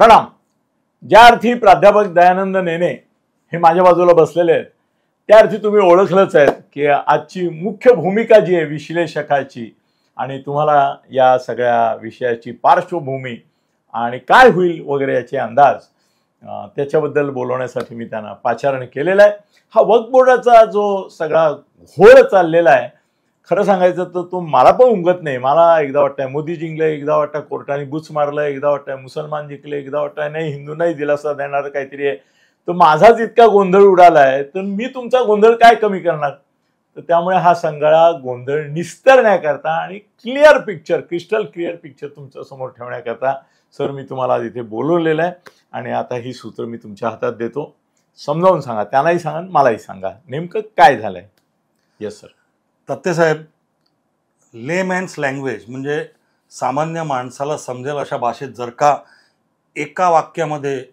प्रणाम. ज्या अर्थी प्राध्यापक दयानंद नेने हे माझ्या बाजूला बसलेले आहेत त्या अर्थी तुम्ही ओळखलंच आहे की आजची मुख्य भूमिका जी आहे विश्लेषकाची आणि तुम्हाला या सगळ्या विषयाची पार्श्वभूमी आणि काय होईल वगैरे याचे अंदाज त्याच्याबद्दल बोलवण्यासाठी मी त्यांना पाचारण केलेलं आहे. हा वक्फ बोर्डाचा जो सगळा घोळ चाललेला आहे, खरं सांगायचं तर तो मला पण उमगत नाही. मला एकदा वाटतंय मोदी जिंकले, एकदा वाटतं कोर्टाने बुच मारलं, एकदा वाटतंय मुसलमान जिंकले, एकदा वाटतंय नाही हिंदूंनाही दिलासा देणार काहीतरी आहे. तर माझाच इतका गोंधळ उडालाय तर मी तुमचा गोंधळ काय कमी करणार. तर त्यामुळे हा सगळा गोंधळ निस्तरण्याकरता आणि clear picture, crystal clear picture तुमच्या समोर ठेवण्याकरता सर मी तुम्हाला इथे बोलवलेलं आहे आणि आता ही सूत्र मी तुमच्या हातात देतो. समजावून सांगा, त्यांनाही सांगा मलाही सांगा नेमकं काय झालंय. Yes sir. तत्तेसाहेब, लेमॅन्स लँग्वेज म्हणजे सामान्य माणसाला समजेल अशा भाषेत जर का एका वाक्यामध्ये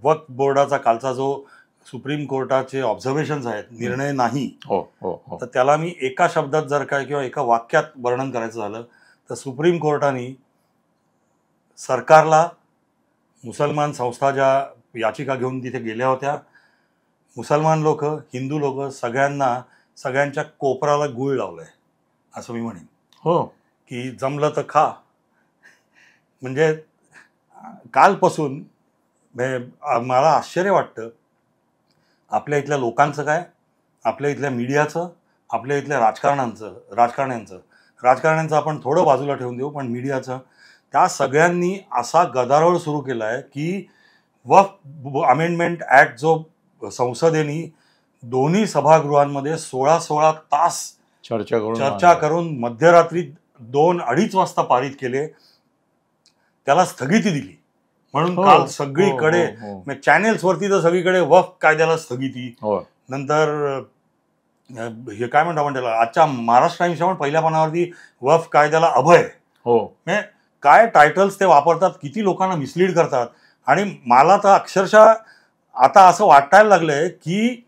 वक्फ बोर्डाचा कालचा जो सुप्रीम कोर्टाचे ऑब्झर्वेशन्स आहेत, निर्णय नाही, तर त्याला मी एका शब्दात जर काय किंवा एका वाक्यात वर्णन करायचं झालं तर सुप्रीम कोर्टाने सरकारला, मुसलमान संस्था ज्या याचिका घेऊन तिथे गेल्या होत्या, मुसलमान लोक, हिंदू लोक सगळ्यांच्या कोपराला गुळ लावलंय असं मी म्हणेन. हो, की जमलं तर खा. म्हणजे कालपासून मला आश्चर्य वाटतं आपल्या इथल्या लोकांचं काय, आपल्या इथल्या मीडियाचं, आपल्या इथल्या राजकारण्यांचं आपण थोडं बाजूला ठेवून देऊ, पण मीडियाचं, त्या सगळ्यांनी असा गदारोळ सुरू केला आहे की वक्फ अमेंडमेंट ॲक्ट जो संसदेने दोन्ही सभागृहांमध्ये 16 तास चर्चा करून मध्यरात्री 2-2:30 वाजता पारित केले, त्याला स्थगिती दिली. म्हणून काल सगळीकडे चॅनेल्सवरती तर सगळीकडे वक्फ कायद्याला स्थगिती. नंतर हे काय म्हणतो आपण त्याला, आजच्या महाराष्ट्र टाइम्सच्या पण पहिल्या पानावरती वक्फ कायद्याला अभय. म्हणजे काय टायटल्स ते वापरतात, किती लोकांना मिसलीड करतात. आणि मला तर अक्षरशः आता असं वाटायला लागलंय की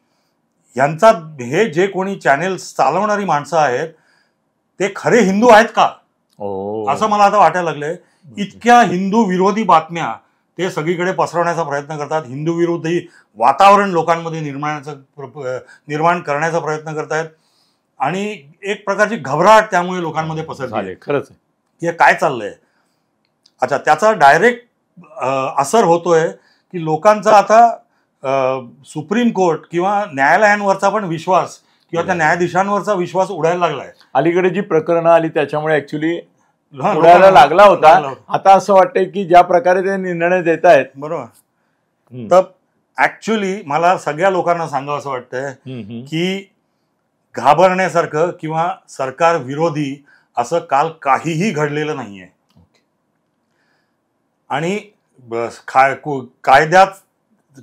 यांचा हे जे कोणी चॅनेल्स चालवणारी माणसं आहेत ते खरे हिंदू आहेत का असं मला आता वाटायला लागलंय. इतक्या हिंदू विरोधी बातम्या ते सगळीकडे पसरवण्याचा प्रयत्न करतात, हिंदू विरोधी वातावरण लोकांमध्ये निर्माण करण्याचा प्रयत्न करतायत आणि एक प्रकारची घबराट त्यामुळे लोकांमध्ये पसरते. खरंच हे काय चाललंय. अच्छा, त्याचा डायरेक्ट असर होतोय की लोकांचा आता सुप्रीम कोर्ट किंवा न्यायालयांवरचा पण विश्वास किंवा त्या न्यायाधीशांवरचा विश्वास उडायला लागलाय. अलीकडे जी प्रकरणं आली त्याच्यामुळे ऍक्च्युली उडायला लागला होता. आता असं वाटतंय की ज्या प्रकारे ते निर्णय देत आहेत, बरोबर, तर ऍक्च्युली मला सगळ्या लोकांना सांगावं असं वाटतंय की घाबरण्यासारखं किंवा सरकार विरोधी असं काल काहीही घडलेलं नाहीये. आणि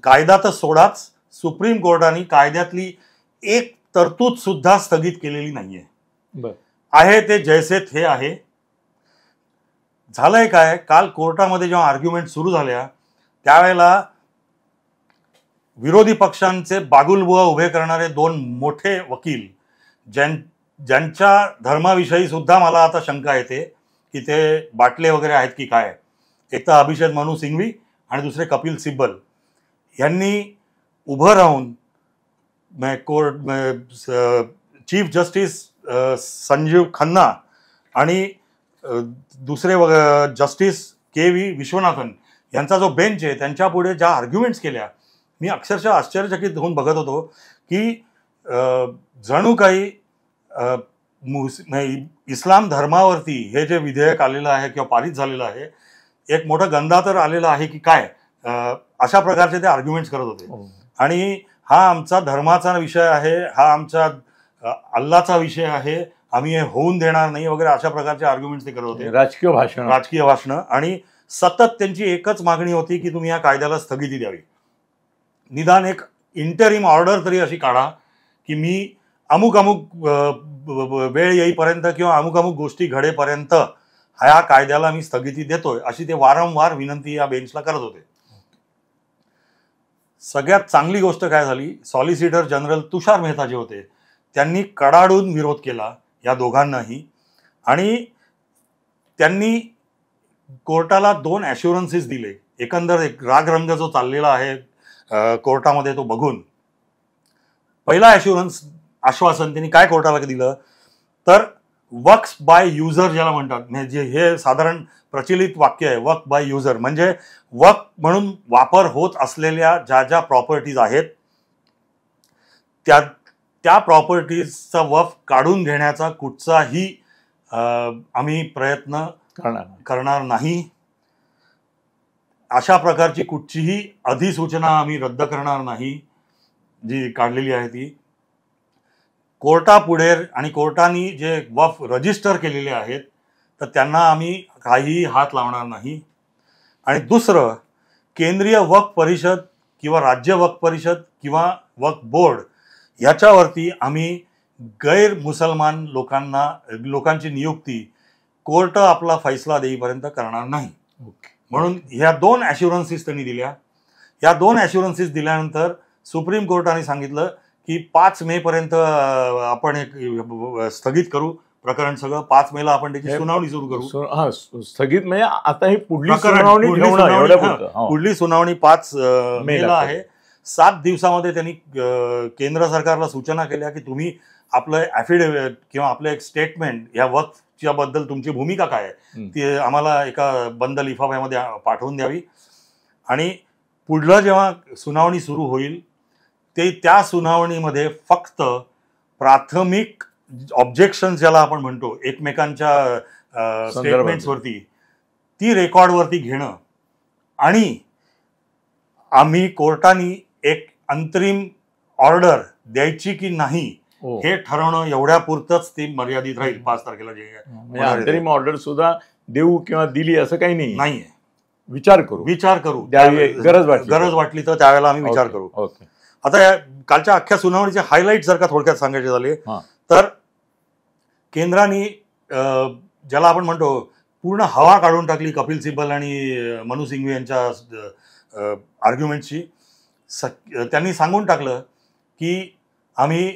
कायदा तर सोडाच, सुप्रीम कोर्टाने कायद्यातली एक तरतूद सुद्धा स्थगित केलेली नाहीये. आहे ते जैसे थे आहे. झालंय काय, काल कोर्टामध्ये जेव्हा आर्ग्युमेंट सुरू झाल्या त्यावेळेला विरोधी पक्षांचे बागुलबुवा उभे करणारे 2 मोठे वकील, ज्यांच्या धर्माविषयी सुद्धा मला आता शंका येते की ते बाटले वगैरे आहेत की काय. एक तर अभिषेक मनू सिंघवी आणि दुसरे कपिल सिब्बल यांनी उभं राहून चीफ जस्टिस संजीव खन्ना आणि दुसरे जस्टिस के.व्ही. विश्वनाथन यांचा जो बेंच आहे त्यांच्या पुढे ज्या आर्ग्युमेंट्स केल्या, मी अक्षरशः आश्चर्यचकित होऊन बघत होतो की जणू काही इस्लाम धर्मावरती हे जे विधेयक आलेलं आहे किंवा पारित झालेलं आहे, एक मोठा गंधा तर आलेला आहे की काय, अशा प्रकारचे ते आर्ग्युमेंट्स करत होते. आणि हा आमचा धर्माचा विषय आहे, हा आमचा अल्लाचा विषय आहे, आम्ही हे होऊन देणार नाही वगैरे अशा प्रकारचे आर्ग्युमेंट्स ते करत होते. राजकीय भाषणं. आणि सतत त्यांची एकच मागणी होती की तुम्ही या कायद्याला स्थगिती द्यावी. निदान एक इंटरिम ऑर्डर तरी अशी काढा की मी अमुक वेळ येईपर्यंत किंवा अमुक गोष्टी घडेपर्यंत ह्या कायद्याला मी स्थगिती देतोय, अशी ते वारंवार विनंती या बेंचला करत होते. सगळ्यात चांगली गोष्ट काय झाली, सॉलिसिटर जनरल तुषार मेहता जे होते त्यांनी कडाडून विरोध केला या दोघांनाही. आणि त्यांनी कोर्टाला 2 ॲश्युरन्सेस दिले एकंदर एक रागरंग जो चाललेला आहे कोर्टामध्ये तो बघून पहिला आश्वासन त्यांनी काय कोर्टाला दिलं तर वक्फ बाय युजर ज्याला म्हणतात, म्हणजे हे साधारण प्रचलित वाक्य आहे वक्फ बाय युजर, म्हणजे वक्फ म्हणून वापर होत असलेल्या ज्या ज्या प्रॉपर्टीज आहेत त्या प्रॉपर्टीजचा वक्फ काढून घेण्याचा कुठचाही आम्ही प्रयत्न करणार नाही. अशा प्रकारची कुठचीही अधिसूचना आम्ही रद्द करणार नाही जी काढलेली आहे ती. कोर्टापुढे आणि कोर्टाने जे वक्फ रजिस्टर केलेले आहेत तर त्यांना आम्ही काहीही हात लावणार नाही. आणि दुसरं, केंद्रीय वक्फ परिषद किंवा राज्य वक्फ परिषद किंवा वक्फ बोर्ड ह्याच्यावरती आम्ही गैर मुसलमान लोकांची नियुक्ती कोर्ट आपला फैसला देईपर्यंत करणार नाही. म्हणून ह्या 2 ॲश्युरन्सेस त्यांनी दिल्या. या 2 ॲश्युरन्सेस दिल्यानंतर सुप्रीम कोर्टाने सांगितलं की 5 मे पर्यंत आपण एक स्थगित करू प्रकरण, सगळं 5 मेला आपण त्याची सुनावणी सुरू करू. स्थगित म्हणजे आता ही पुढली सुनावणी 5 मेला आहे. 7 दिवसामध्ये त्यांनी केंद्र सरकारला सूचना केल्या की तुम्ही आपलं ॲफिडेव्हिट किंवा आपलं एक स्टेटमेंट या वक्फच्या बद्दल तुमची भूमिका काय आहे ती आम्हाला एका बंद लिफाफ्यामध्ये पाठवून द्यावी. आणि पुढलं जेव्हा सुनावणी सुरू होईल त्या सुनावणीमध्ये फक्त प्राथमिक ऑब्जेक्शन ज्याला आपण म्हणतो एकमेकांच्या स्टेटमेंट्सवरती ती रेकॉर्डवरती घेणं आणि आम्ही कोर्टाने एक अंतरिम ऑर्डर द्यायची की नाही हे ठरवणं एवढ्यापुरतच ती मर्यादित राहील. 5 तारखेला जे अंतरिम ऑर्डर सुद्धा देऊ किंवा दिली असं काही नाहीये. विचार करू गरज वाटली तर त्यावेळेला आम्ही विचार करू. आता कालच्या अख्ख्या सुनावणीचे हायलाईट जर का थोडक्यात सांगायचे झाले तर केंद्राने ज्याला आपण म्हणतो पूर्ण हवा काढून टाकली कपिल सिब्बल आणि मनू सिंघवी यांच्या आर्ग्युमेंटची. त्यांनी सांगून टाकलं की आम्ही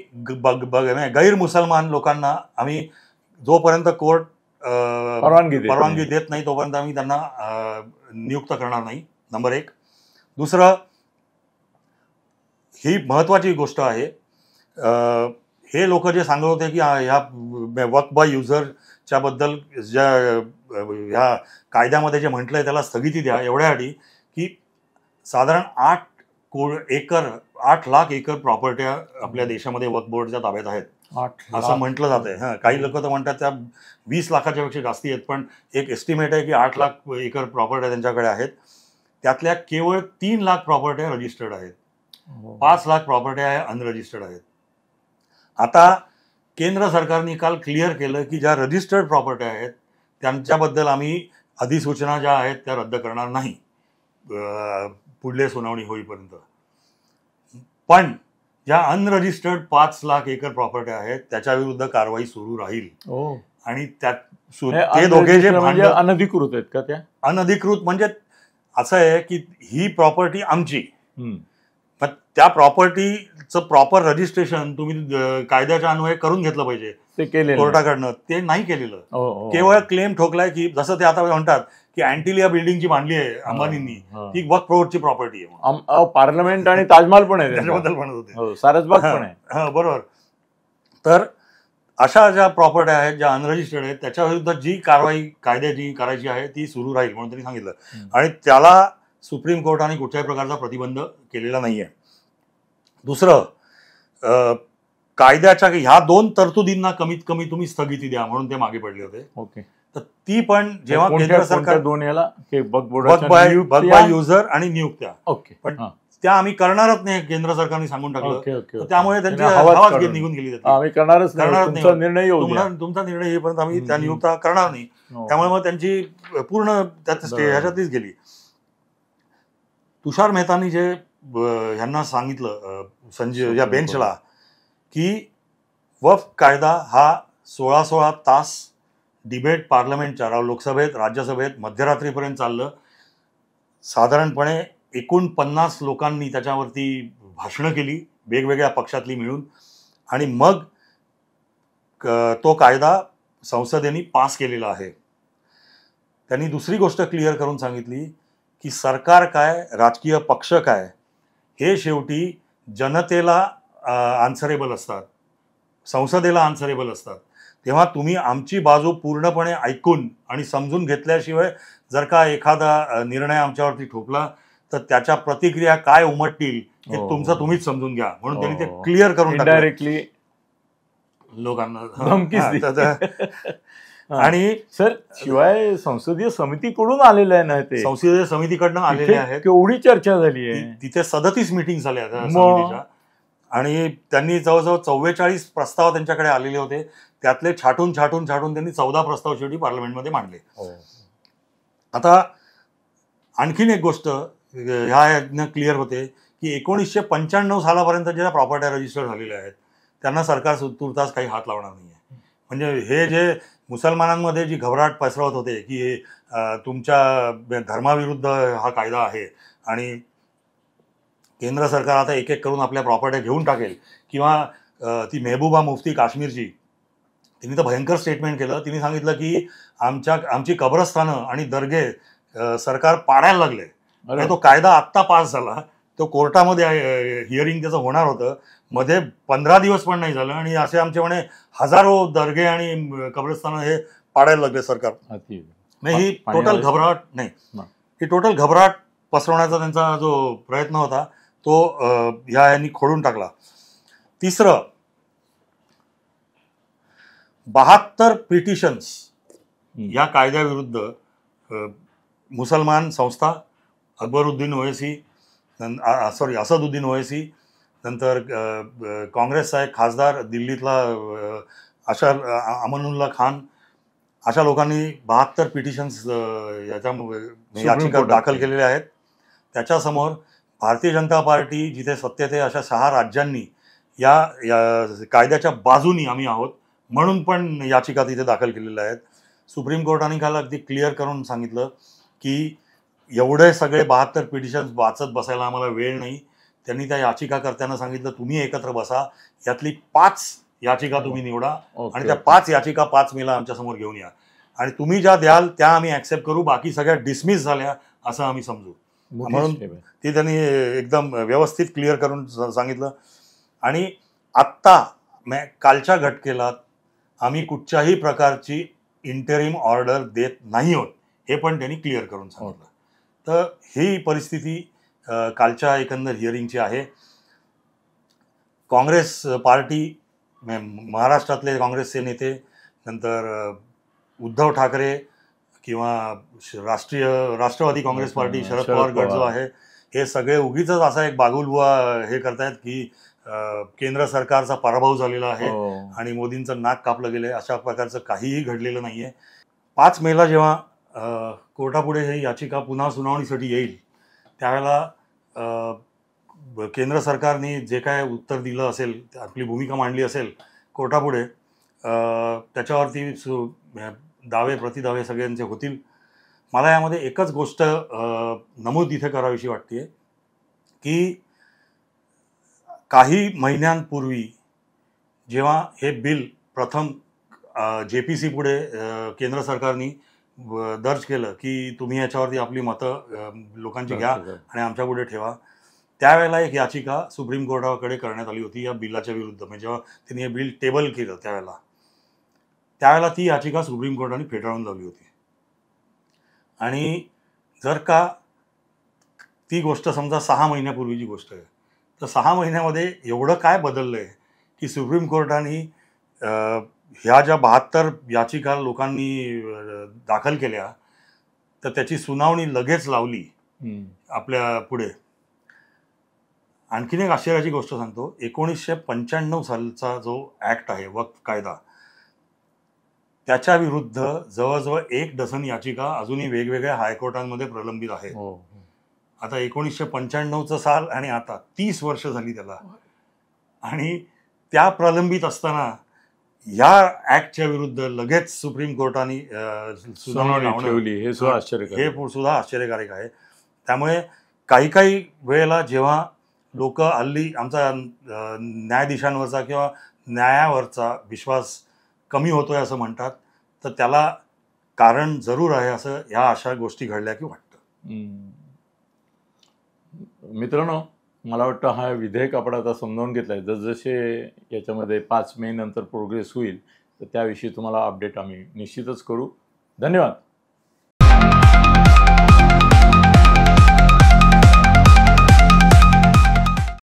गैर मुसलमान लोकांना आम्ही जोपर्यंत कोर्ट परवानगी देत नाही तोपर्यंत आम्ही त्यांना नियुक्त करणार नाही. नंबर 1. दुसरं, ही महत्वाची गोष्ट आहे, हे लोक जे सांगत होते की ह्या वक्फ बाय युजरच्या बद्दल ज्या ह्या कायद्यामध्ये जे म्हटलंय त्याला स्थगिती द्या एवढ्यासाठी की साधारण 8 लाख एकर प्रॉपर्ट्या आपल्या देशामध्ये वक्फ बोर्डच्या ताब्यात आहेत असं म्हटलं जात आहे. काही लोक तर म्हणतात त्या 20 लाखाच्या पेक्षा जास्ती आहेत, पण एक एस्टिमेट आहे की 8 लाख एकर प्रॉपर्ट्या त्यांच्याकडे आहेत. त्यातल्या केवळ 3 लाख प्रॉपर्ट्या रजिस्टर्ड आहेत, 5 लाख प्रॉपर्ट्या अनरजिस्टर्ड आहेत. आता केंद्र सरकारने काल क्लिअर केलं की ज्या रजिस्टर्ड प्रॉपर्ट्या आहेत त्यांच्याबद्दल आम्ही अधिसूचना ज्या आहेत त्या रद्द करणार नाही पुढले सुनावणी होईपर्यंत. पण ज्या अनरजिस्टर्ड 5 लाख एकर प्रॉपर्टी आहेत त्याच्या विरुद्ध कारवाई सुरू राहील. आणि ते दोघे जे अनधिकृत आहेत का, त्या अनधिकृत म्हणजे असं आहे की ही प्रॉपर्टी आमची, पण त्या प्रॉपर्टीचं प्रॉपर रजिस्ट्रेशन तुम्ही कायद्याच्या अन्वये करून घेतलं पाहिजे ते केले कोर्टाकडनं. ते नाही केलेलं, केवळ क्लेम ठोकलाय की जसं ते आता म्हणतात की अँटिलिया बिल्डिंग जी बांधली आहे अंबानींनी ती वक्फ बोर्डची प्रॉपर्टी आहे. पार्लमेंट आणि ताजमहाल पण आहे त्याच्याबद्दल म्हणत होते, सारसबाग पण आहे. बरोबर. तर अशा ज्या प्रॉपर्टी आहेत ज्या अनरजिस्टर्ड आहेत त्याच्या विरुद्ध जी कारवाई कायद्याची करायची आहे ती सुरू राहील म्हणून त्यांनी सांगितलं. आणि त्याला सुप्रीम कोर्टाने कुठल्याही प्रकारचा प्रतिबंध केलेला नाहीये. दुसरं, कायद्याच्या ह्या 2 तरतुदींना कमीत कमी तुम्ही स्थगिती द्या म्हणून ते मागे पडले होते. ओके. तर ती पण जेव्हा केंद्र सरकार 2 याला वक्फ बाय युजर आणि नियुक्त्या, ओके, पण त्या आम्ही करणारच नाही केंद्र सरकारने सांगून टाकलं. त्यामुळे त्यांची हवाच निघून गेली. आम्ही करणारच नाही, तुमचा निर्णय येईपर्यंत आम्ही त्या नियुक्त्या करणार नाही. त्यामुळे मग त्यांची पूर्ण ह्याच्यातच गेली. तुषार मेहतानी जे ह्यांना सांगितलं संजय या बेंचला की वक्फ कायदा हा 16 तास डिबेट पार्लमेंटच्या लोकसभेत राज्यसभेत मध्यरात्रीपर्यंत चाललं. साधारणपणे एकूण 50 लोकांनी त्याच्यावरती भाषणं केली वेगवेगळ्या पक्षातली मिळून, आणि मग तो कायदा संसदेने पास केलेला आहे. त्यांनी दुसरी गोष्ट क्लिअर करून सांगितली की सरकार काय, राजकीय पक्ष काय, हे शेवटी जनतेला आन्सरेबल असतात, संसदेला आन्सरेबल असतात. तेव्हा तुम्ही आमची बाजू पूर्णपणे ऐकून आणि समजून घेतल्याशिवाय जर का एखादा निर्णय आमच्यावरती ठोकला तर त्याच्या प्रतिक्रिया काय उमटतील हे तुमचं तुम्हीच समजून घ्या, म्हणून त्यांनी ते क्लिअर करून टाकलं डायरेक्टली लोकांना. आणि आणि सर शिवाय संसदीय समितीकडून आलेलं आहे ना, ते संसदीय समितीकडनं आलेले आहेत. केवढी चर्चा झाली आहे तिथे 37 मीटिंग झाल्या समितीच्या आणि त्यांनी जवळजवळ 44 प्रस्ताव त्यांच्याकडे आलेले होते. त्यातले छाटून त्यांनी 14 प्रस्ताव शेवटी पार्लमेंटमध्ये मांडले. आता आणखीन एक गोष्ट ह्या क्लिअर होते की 1995 सालापर्यंत ज्या प्रॉपर्ट्या रजिस्टर झालेल्या आहेत त्यांना सरकार तुर्तास काही हात लावणार नाही आहे. म्हणजे हे जे मुसलमानांमध्ये जी घबराट पसरवत होते की तुमच्या धर्माविरुद्ध हा कायदा आहे आणि केंद्र सरकार आता एक एक करून आपल्या प्रॉपर्ट्या घेऊन टाकेल, किंवा ती मेहबूबा मुफ्ती काश्मीरची, तिने तर भयंकर स्टेटमेंट केलं. तिने सांगितलं की आमची कब्रस्थानं आणि दर्गे सरकार पाडायला लागले. आणि तो कायदा आत्ता पास झाला, तो कोर्टामध्ये हिअरिंग त्याचं होणार होतं, मध्ये 15 दिवस पण नाही झालं आणि असे आमचे म्हणे हजारो दर्गे आणि कब्रस्थानं हे पाडायला लागले सरकार. ही टोटल घबराट नाही, ही टोटल घबराट पसरवण्याचा त्यांचा जो प्रयत्न होता तो यांनी खोडून टाकला. तिसरं, 72 पिटिशन्स या कायद्याविरुद्ध मुसलमान संस्था, असदुद्दीन ओवैसी, नंतर काँग्रेसचा एक खासदार दिल्लीतला अमनुल्ला खान, अशा लोकांनी 72 पिटिशन्स याचिका दाखल केलेल्या आहेत. त्याच्यासमोर भारतीय जनता पार्टी जिथे सत्तेत आहे अशा 6 राज्यांनी या कायद्याच्या बाजूनी आम्ही आहोत म्हणून पण याचिका तिथे दाखल केलेल्या आहेत. सुप्रीम कोर्टाने काल अगदी क्लिअर करून सांगितलं की एवढे सगळे 72 पिटिशन्स वाचत बसायला आम्हाला वेळ नाही. त्यांनी त्या याचिकाकर्त्यांना सांगितलं तुम्ही एकत्र बसा, यातली 5 याचिका तुम्ही निवडा आणि त्या 5 याचिका 5 मेला आमच्या समोर घेऊन या आणि तुम्ही ज्या द्याल त्या आम्ही ऍक्सेप्ट करू, बाकी सगळ्या डिसमिस झाल्या असं आम्ही समजू. म्हणून ती त्यांनी एकदम व्यवस्थित क्लिअर करून सांगितलं. आणि आत्ता कालच्या घटकेला आम्ही कुठच्याही प्रकारची इंटरिम ऑर्डर देत नाही आहोत हे पण त्यांनी क्लिअर करून सांगितलं. तर ही परिस्थिती कालच्या एकंदर हिअरिंगची आहे. काँग्रेस पार्टी, महाराष्ट्रातले काँग्रेसचे नेते, नंतर उद्धव ठाकरे किंवा राष्ट्रवादी काँग्रेस पार्टी, शरद पवार गट जो आहे, हे सगळे उगीच असा एक बागुलबुवा हे करतायत की केंद्र सरकारचा पराभव झालेला आहे आणि मोदींचं नाक कापलं गेलंय. अशा प्रकारचं काहीही घडलेलं नाहीये. 5 मेला जेव्हा कोर्टापुढे ही याचिका पुन्हा सुनावणीसाठी येईल त्यावेळेला केंद्र सरकारने जे काय उत्तर दिलं असेल, आपली भूमिका मांडली असेल कोर्टापुढे, त्याच्यावरती दावे प्रतिदावे सगळ्यांचे होतील. मला यामध्ये एकच गोष्ट नमूद इथे करावीशी वाटते की काही महिन्यांपूर्वी जेव्हा हे बिल प्रथम JPC पुढे केंद्र सरकारने दर्ज केलं की तुम्ही याच्यावरती आपली मतं लोकांची घ्या आणि आमच्या पुढे ठेवा, त्यावेळेला एक याचिका सुप्रीम कोर्टाकडे करण्यात आली होती या बिलाच्या विरुद्ध. म्हणजे जेव्हा त्यांनी हे बिल टेबल केलं त्यावेळेला ती याचिका सुप्रीम कोर्टाने फेटाळून लावली होती. आणि जर का ती गोष्ट समजा 6 महिन्यापूर्वीची गोष्ट आहे, तर 6 महिन्यामध्ये एवढं काय बदललं आहे की सुप्रीम कोर्टाने ह्या ज्या 72 याचिका लोकांनी दाखल केल्या तर त्याची सुनावणी लगेच लावली आपल्या पुढे. आणखीन एक आश्चर्याची गोष्ट सांगतो, 1995 सालचा जो ऍक्ट आहे वक्फ कायदा, त्याच्या विरुद्ध जवळजवळ 1 डझन याचिका अजूनही वेगवेगळ्या हायकोर्टांमध्ये प्रलंबित आहेत. आता 1995चं साल आणि आता 30 वर्ष झाली त्याला, आणि त्या प्रलंबित असताना या ऍक्टच्या विरुद्ध लगेच सुप्रीम कोर्टाने सुनावणी ठेवली, हे सुद्धा आश्चर्यकारक आहे. त्यामुळे काही वेळेला जेव्हा लोक हल्ली आमचा न्यायाधीशांवरचा किंवा न्यायावरचा विश्वास कमी होतोय असं म्हणतात, तर त्याला कारण जरूर आहे असं ह्या अशा गोष्टी घडल्या की वाटतं. मित्रांनो, मला वाटतं हा विधेयक आपण आता समजावून घेतला आहे. जसजसे याच्यामध्ये 5 मे नंतर प्रोग्रेस होईल तर त्याविषयी तुम्हाला अपडेट आम्ही निश्चितच करू. धन्यवाद.